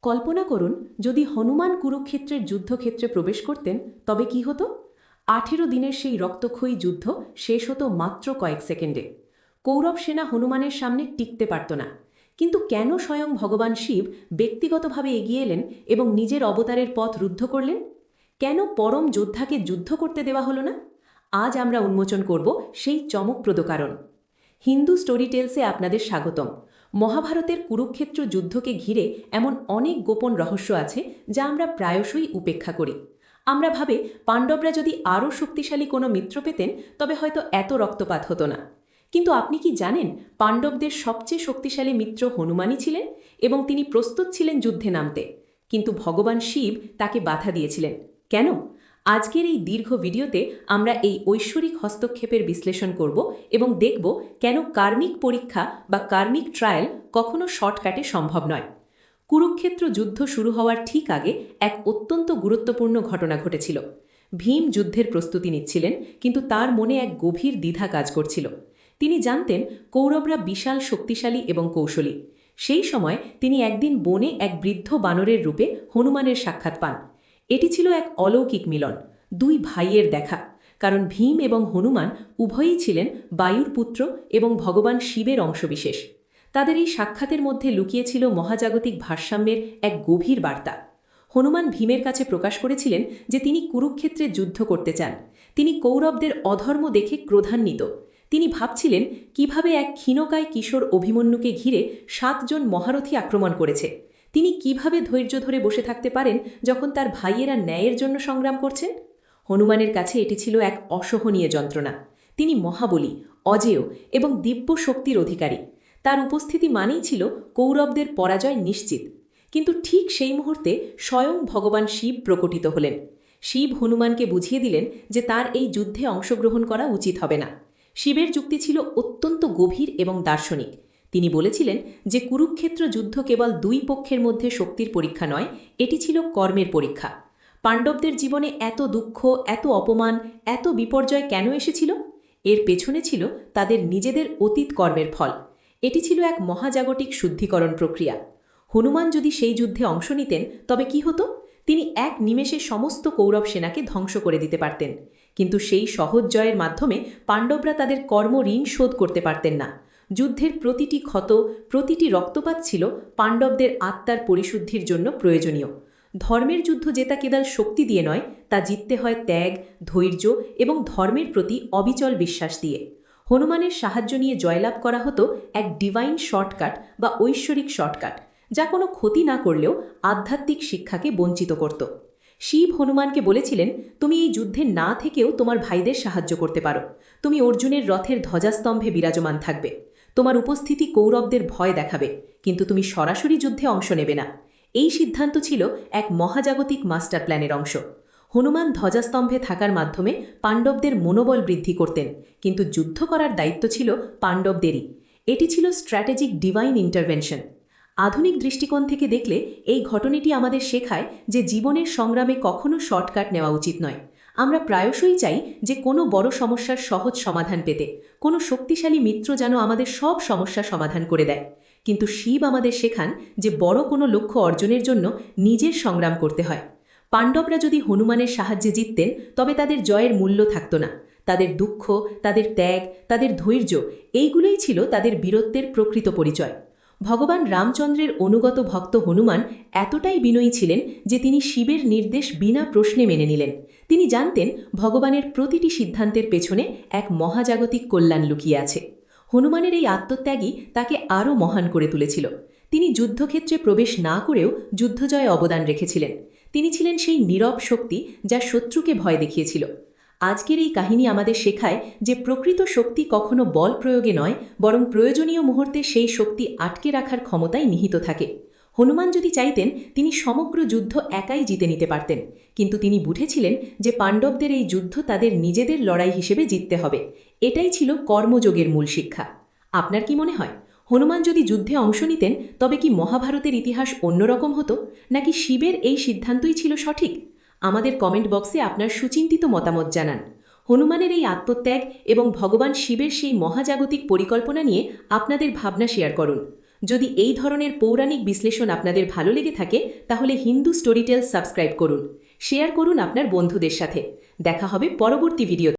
কল্পনা করুন যদি হনুমান কুরুক্ষেত্রের যুদ্ধক্ষেত্রে প্রবেশ করতেন তবে কি হতো। ১৮ দিনের সেই রক্তক্ষয়ী যুদ্ধ শেষ হতো মাত্র কয়েক সেকেন্ডে। কৌরব সেনা হনুমানের সামনে টিকতে পারত না। কিন্তু কেন স্বয়ং ভগবান শিব ব্যক্তিগতভাবে এগিয়ে এলেন এবং নিজের অবতারের পথ রুদ্ধ করলেন? কেন পরম যোদ্ধাকে যুদ্ধ করতে দেওয়া হলো না? আজ আমরা উন্মোচন করব সেই চমকপ্রদ কারণ। হিন্দু স্টোরি টেলসে আপনাদের স্বাগতম। মহাভারতের কুরুক্ষেত্র যুদ্ধকে ঘিরে এমন অনেক গোপন রহস্য আছে যা আমরা প্রায়শই উপেক্ষা করি। আমরা ভাবে পাণ্ডবরা যদি আরও শক্তিশালী কোনো মিত্র পেতেন তবে হয়তো এত রক্তপাত হতো না। কিন্তু আপনি কি জানেন পাণ্ডবদের সবচেয়ে শক্তিশালী মিত্র হনুমানই ছিলেন এবং তিনি প্রস্তুত ছিলেন যুদ্ধে নামতে। কিন্তু ভগবান শিব তাকে বাধা দিয়েছিলেন। কেন? আজকের এই দীর্ঘ ভিডিওতে আমরা এই ঐশ্বরিক হস্তক্ষেপের বিশ্লেষণ করব এবং দেখব কেন কার্মিক পরীক্ষা বা কার্মিক ট্রায়াল কখনো শর্টকাটে সম্ভব নয়। কুরুক্ষেত্র যুদ্ধ শুরু হওয়ার ঠিক আগে এক অত্যন্ত গুরুত্বপূর্ণ ঘটনা ঘটেছিল। ভীম যুদ্ধের প্রস্তুতি নিচ্ছিলেন, কিন্তু তার মনে এক গভীর দ্বিধা কাজ করছিল। তিনি জানতেন কৌরবরা বিশাল শক্তিশালী এবং কৌশলী। সেই সময় তিনি একদিন বনে এক বৃদ্ধ বানরের রূপে হনুমানের সাক্ষাৎ পান। এটি ছিল এক অলৌকিক মিলন, দুই ভাইয়ের দেখা। কারণ ভীম এবং হনুমান উভয়ই ছিলেন বায়ুর পুত্র এবং ভগবান শিবের অংশবিশেষ। তাদের এই সাক্ষাতের মধ্যে লুকিয়েছিল মহাজাগতিক ভারসাম্যের এক গভীর বার্তা। হনুমান ভীমের কাছে প্রকাশ করেছিলেন যে তিনি কুরুক্ষেত্রে যুদ্ধ করতে চান। তিনি কৌরবদের অধর্ম দেখে ক্রোধান্বিত। তিনি ভাবছিলেন কিভাবে এক ক্ষীণকায় কিশোর অভিমন্যুকে ঘিরে ৭ জন মহারথী আক্রমণ করেছে। তিনি কিভাবে ধৈর্য ধরে বসে থাকতে পারেন যখন তার ভাইয়েরা ন্যায়ের জন্য সংগ্রাম করছেন? হনুমানের কাছে এটি ছিল এক অসহনীয় যন্ত্রণা। তিনি মহাবলী, অজেয় এবং দিব্য শক্তির অধিকারী। তার উপস্থিতি মানেই ছিল কৌরবদের পরাজয় নিশ্চিত। কিন্তু ঠিক সেই মুহূর্তে স্বয়ং ভগবান শিব প্রকটিত হলেন। শিব হনুমানকে বুঝিয়ে দিলেন যে তার এই যুদ্ধে অংশগ্রহণ করা উচিত হবে না। শিবের যুক্তি ছিল অত্যন্ত গভীর এবং দার্শনিক। তিনি বলেছিলেন যে কুরুক্ষেত্র যুদ্ধ কেবল দুই পক্ষের মধ্যে শক্তির পরীক্ষা নয়, এটি ছিল কর্মের পরীক্ষা। পাণ্ডবদের জীবনে এত দুঃখ, এত অপমান, এত বিপর্যয় কেন এসেছিল? এর পেছনে ছিল তাদের নিজেদের অতীত কর্মের ফল। এটি ছিল এক মহাজাগতিক শুদ্ধিকরণ প্রক্রিয়া। হনুমান যদি সেই যুদ্ধে অংশ নিতেন তবে কি হতো? তিনি এক নিমেষে সমস্ত কৌরব সেনাকে ধ্বংস করে দিতে পারতেন। কিন্তু সেই সহজ জয়ের মাধ্যমে পাণ্ডবরা তাদের কর্ম ঋণ শোধ করতে পারতেন না। যুদ্ধের প্রতিটি ক্ষত, প্রতিটি রক্তপাত ছিল পাণ্ডবদের আত্মার পরিশুদ্ধির জন্য প্রয়োজনীয়। ধর্মের যুদ্ধ জেতা কেবল শক্তি দিয়ে নয়, তা জিততে হয় ত্যাগ, ধৈর্য এবং ধর্মের প্রতি অবিচল বিশ্বাস দিয়ে। হনুমানের সাহায্য নিয়ে জয়লাভ করা হতো এক ডিভাইন শর্টকাট বা ঐশ্বরিক শর্টকাট, যা কোনো ক্ষতি না করলেও আধ্যাত্মিক শিক্ষাকে বঞ্চিত করত। শিব হনুমানকে বলেছিলেন, তুমি এই যুদ্ধে না থেকেও তোমার ভাইদের সাহায্য করতে পারো। তুমি অর্জুনের রথের ধ্বজাস্তম্ভে বিরাজমান থাকবে। তোমার উপস্থিতি কৌরবদের ভয় দেখাবে, কিন্তু তুমি সরাসরি যুদ্ধে অংশ নেবে না। এই সিদ্ধান্ত ছিল এক মহাজাগতিক মাস্টার প্ল্যানের অংশ। হনুমান ধ্বজাস্তম্ভে থাকার মাধ্যমে পাণ্ডবদের মনোবল বৃদ্ধি করতেন, কিন্তু যুদ্ধ করার দায়িত্ব ছিল পাণ্ডবদেরই। এটি ছিল স্ট্র্যাটেজিক ডিভাইন ইন্টারভেনশন। আধুনিক দৃষ্টিকোণ থেকে দেখলে এই ঘটনাটি আমাদের শেখায় যে জীবনের সংগ্রামে কখনো শর্টকাট নেওয়া উচিত নয়। আমরা প্রায়শই চাই যে কোনো বড় সমস্যার সহজ সমাধান পেতে, কোনো শক্তিশালী মিত্র যেন আমাদের সব সমস্যা সমাধান করে দেয়। কিন্তু শিব আমাদের শেখান যে বড় কোনো লক্ষ্য অর্জনের জন্য নিজের সংগ্রাম করতে হয়। পাণ্ডবরা যদি হনুমানের সাহায্যে জিততেন তবে তাদের জয়ের মূল্য থাকত না। তাদের দুঃখ, তাদের ত্যাগ, তাদের ধৈর্য, এইগুলোই ছিল তাদের বীরত্বের প্রকৃত পরিচয়। ভগবান রামচন্দ্রের অনুগত ভক্ত হনুমান এতটাই বিনয়ী ছিলেন যে তিনি শিবের নির্দেশ বিনা প্রশ্নে মেনে নিলেন। তিনি জানতেন ভগবানের প্রতিটি সিদ্ধান্তের পেছনে এক মহাজাগতিক কল্যাণ লুকিয়ে আছে। হনুমানের এই আত্মত্যাগই তাকে আরও মহান করে তুলেছিল। তিনি যুদ্ধক্ষেত্রে প্রবেশ না করেও যুদ্ধজয়ে অবদান রেখেছিলেন। তিনি ছিলেন সেই নীরব শক্তি যা শত্রুকে ভয় দেখিয়েছিল। আজকের এই কাহিনী আমাদের শেখায় যে প্রকৃত শক্তি কখনো বল প্রয়োগে নয়, বরং প্রয়োজনীয় মুহূর্তে সেই শক্তি আটকে রাখার ক্ষমতায় নিহিত থাকে। হনুমান যদি চাইতেন তিনি সমগ্র যুদ্ধ একাই জিতে নিতে পারতেন, কিন্তু তিনি বুঝেছিলেন যে পাণ্ডবদের এই যুদ্ধ তাদের নিজেদের লড়াই হিসেবে জিততে হবে। এটাই ছিল কর্মযোগের মূল শিক্ষা। আপনার কি মনে হয়, হনুমান যদি যুদ্ধে অংশ নিতেন তবে কি মহাভারতের ইতিহাস অন্যরকম হতো, নাকি শিবের এই সিদ্ধান্তই ছিল সঠিক? আমাদের কমেন্ট বক্সে আপনার সুচিন্তিত মতামত জানান। হনুমানের এই আত্মত্যাগ এবং ভগবান শিবের সেই মহাজাগতিক পরিকল্পনা নিয়ে আপনাদের ভাবনা শেয়ার করুন। যদি এই ধরনের পৌরাণিক বিশ্লেষণ আপনাদের ভালো লেগে থাকে তাহলে হিন্দু স্টোরিটেলস সাবস্ক্রাইব করুন, শেয়ার করুন আপনার বন্ধুদের সাথে। দেখা হবে পরবর্তী ভিডিও।